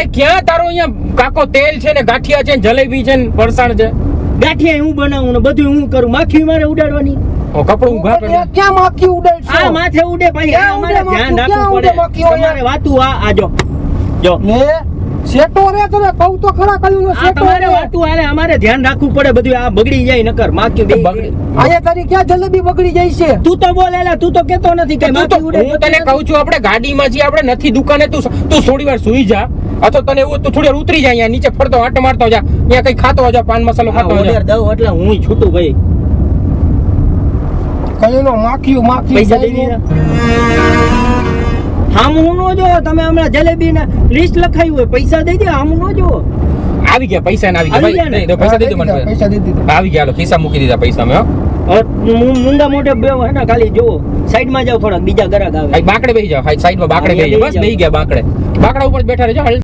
ભાઈ ક્યાં તારો અહીંયા કાકો તેલ છે ને ગાંઠિયા છે ને જલેબી છે ને ફરસાણ છે. ગાંઠિયા હું બનાવું ને બધું હું કરું, માખી મારે ઉડાડવાની. કપડું ઉભા કરી ક્યાં માખી ઉડાડશો? આ માથે ઉડે ભાઈ, આ અમારે ધ્યાન રાખવું પડે. તમારે વાતું આ જો લે સેટો રે તમે કહું તો ખરા કહ્યું ને આ સેટો તમારે રે. વાતું આલે, અમારે ધ્યાન રાખવું પડે બધું. આ બગડી જાય નકર માખી બે બગડી. અહીંયા તારી ક્યાં જલેબી બગડી જાય છે? તું તો બોલ એલા, તું તો કેતો નથી કે તું તો માખી ઉડે. હું તને કહું છું આપણે ગાડીમાં છીએ, આપણે નથી દુકાને. તું થોડી વાર સુઈ જા, અથવા તને એવું તું થોડી વાર ઉતરી જા, અહીંયા નીચે ફરતો આંટો મારતો જા, અહીંયા કઈ ખાતો જા, પાન મસાલો ખાતો જા. ઓર્ડર દઉં એટલે હું છૂટું ભાઈ. કયું નો માખી માખી પૈસા દઈ દીધા. હામ હું નો જો, તમે હમણાં જલેબી ના લિસ્ટ લખાયું હોય, પૈસા દઈ દે. હામ નો જો. આવી ગયા પૈસા ને આવી ગયા આવી ગયા ને? ભાઈ. દે, પૈસા દીધો મને. પૈસા દઈ દીધા. આવી ગયા, હાલો, ખિસ્સા મૂકી દીધા પૈસા મેં. મુંગા મોઢે બે હે ને, ખાલી જોવો સાઈડ માં જાવ, થોડાક બીજા ગ્રાહક આવે. બાકડે બેસી જાવ, સાઈડમાં બાકડે બેસી જાવ. બસ બેસી ગયા બાકડે. બાકડા ઉપર જ બેઠા રહેજો.